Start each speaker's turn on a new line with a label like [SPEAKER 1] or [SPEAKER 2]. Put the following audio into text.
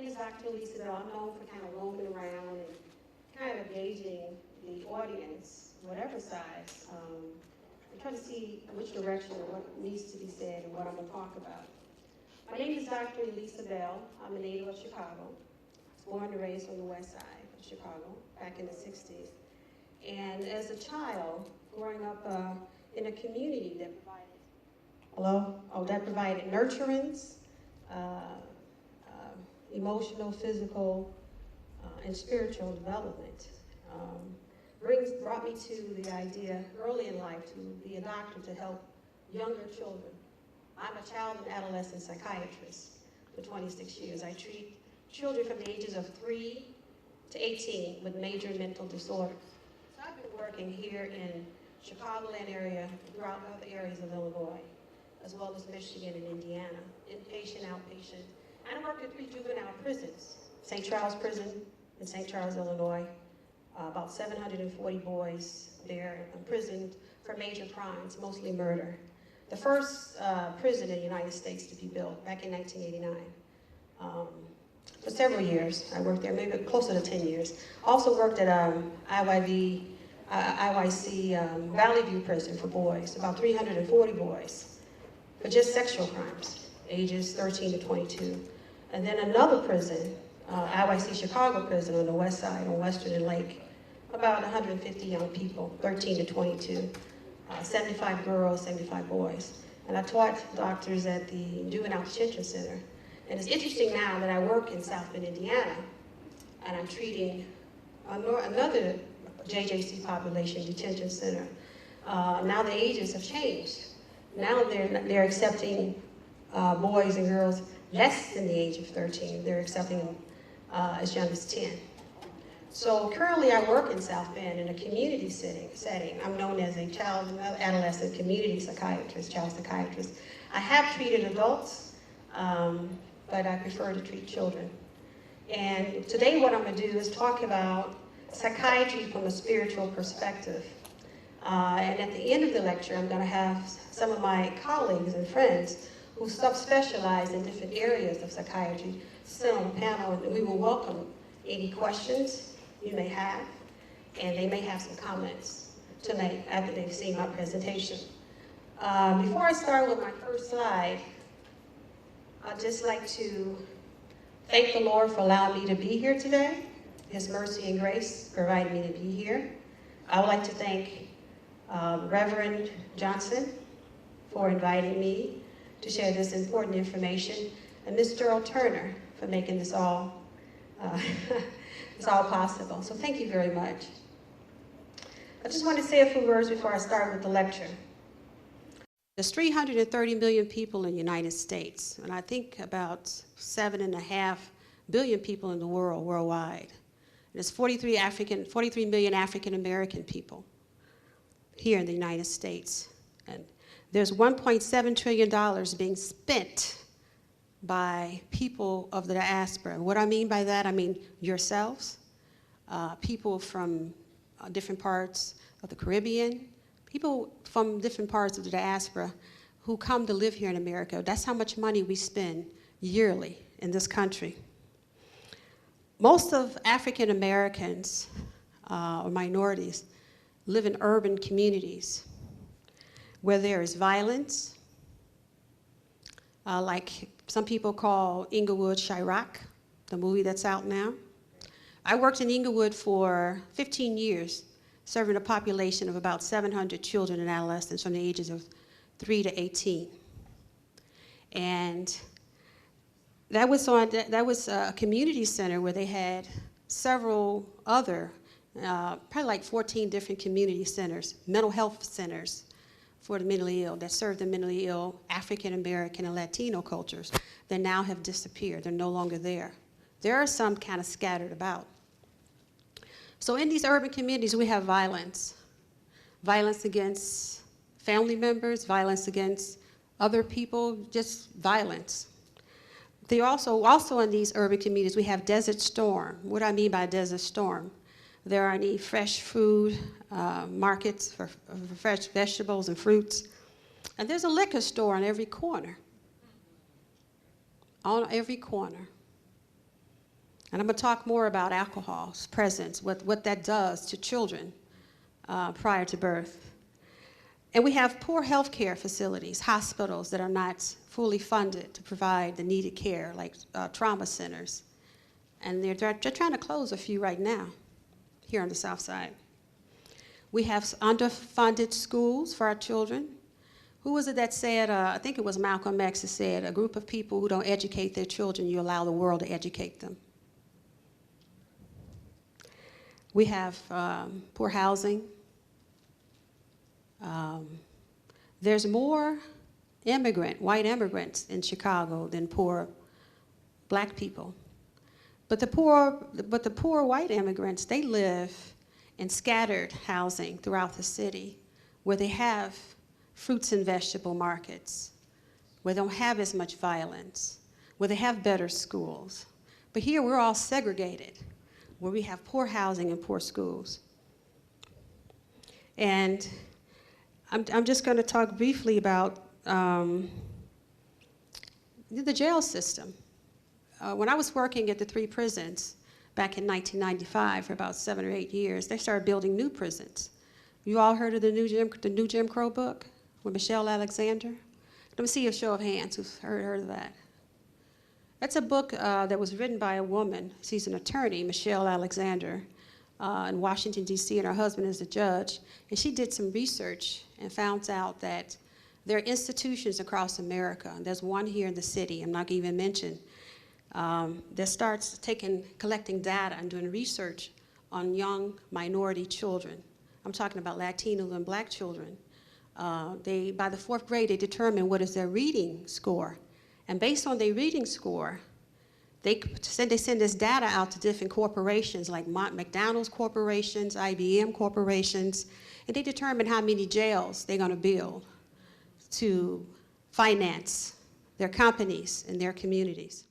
[SPEAKER 1] is Dr. Elisa. I'm known for kind of roaming around and kind of gauging the audience, whatever size, and try to see which direction and what needs to be said and what I'm going to talk about. My name is Dr. Elisa Bell. I'm a native of Chicago. I was born and raised on the west side of Chicago back in the 60s. And as a child, growing up in a community that provided nurturance, emotional, physical, and spiritual development, brought me to the idea early in life to be a doctor to help younger children. I'm a child and adolescent psychiatrist for 26 years. I treat children from the ages of 3 to 18 with major mental disorders. So I've been working here in Chicagoland area, throughout other areas of Illinois, as well as Michigan and Indiana, inpatient, outpatient. And I worked at 3 juvenile prisons, St. Charles Prison in St. Charles, Illinois. About 740 boys there imprisoned for major crimes, mostly murder. The first prison in the United States to be built back in 1989. For several years, I worked there, maybe closer to 10 years. Also worked at IYC Valley View Prison for boys, about 340 boys, for just sexual crimes, ages 13 to 22. And then another prison, IYC Chicago Prison on the west side, on Western and Lake, about 150 young people, 13 to 22, 75 girls, 75 boys. And I taught doctors at the Juvenile Detention Center. And it's interesting now that I work in South Bend, Indiana, and I'm treating another JJC population detention center. Now the ages have changed. Now they're accepting boys and girls less than the age of 13. They're accepting them as young as 10. So currently I work in South Bend in a community setting. I'm known as a child and adolescent community psychiatrist, child psychiatrist. I have treated adults, but I prefer to treat children. And today what I'm going to do is talk about psychiatry from a spiritual perspective. And at the end of the lecture, I'm going to have some of my colleagues and friends who subspecialize in different areas of psychiatry sit on the panel, and we will welcome any questions you may have, and they may have some comments to make after they've seen my presentation. Before I start with my first slide, I'd just like to thank the Lord for allowing me to be here today. His mercy and grace provided me to be here. I would like to thank Reverend Johnson for inviting me to share this important information, and Ms. Earl Turner for making this all possible. So thank you very much. I just want to say a few words before I start with the lecture. There's 330 million people in the United States, and I think about 7.5 billion people in the world, worldwide. There's 43 million African American people here in the United States. And there's $1.7 trillion being spent by people of the diaspora. What I mean by that, I mean yourselves, people from different parts of the Caribbean, people from different parts of the diaspora who come to live here in America. That's how much money we spend yearly in this country. Most of African Americans or minorities live in urban communities where there is violence, like some people call Inglewood Chirac, the movie that's out now. I worked in Inglewood for 15 years, serving a population of about 700 children and adolescents from the ages of 3 to 18. And that was a community center where they had several other, probably like 14 different community centers, mental health centers for the mentally ill that serve the mentally ill African American and Latino cultures that now have disappeared. They're no longer there. There are some kind of scattered about. So in these urban communities, we have violence. Violence against family members, violence against other people, just violence. They also in these urban communities, we have desert storm. What do I mean by desert storm? There are any fresh food markets for fresh vegetables and fruits. And there's a liquor store on every corner. On every corner. And I'm going to talk more about alcohol's presence, what that does to children prior to birth. And we have poor health care facilities, hospitals that are not fully funded to provide the needed care, like trauma centers. And they're trying to close a few right now here on the South Side. We have underfunded schools for our children. Who was it that said, I think it was Malcolm X that said, a group of people who don't educate their children, you allow the world to educate them. We have poor housing. There's more white immigrants in Chicago than poor black people. But the poor white immigrants, they live in scattered housing throughout the city where they have fruits and vegetable markets, where they don't have as much violence, where they have better schools. But here we're all segregated, where we have poor housing and poor schools. And I'm just going to talk briefly about the jail system. When I was working at the 3 prisons back in 1995 for about 7 or 8 years, they started building new prisons. You all heard of the new Jim Crow book with Michelle Alexander? Let me see a show of hands who's heard of that. That's a book that was written by a woman. She's an attorney, Michelle Alexander, in Washington, D.C., and her husband is a judge. And she did some research and found out that there are institutions across America, and there's one here in the city, I'm not going to even mention, that starts collecting data and doing research on young minority children. I'm talking about Latino and black children. By the 4th grade, they determine what is their reading score. And based on their reading score, they send this data out to different corporations like McDonald's corporations, IBM corporations, and they determine how many jails they're going to build to finance their companies and their communities.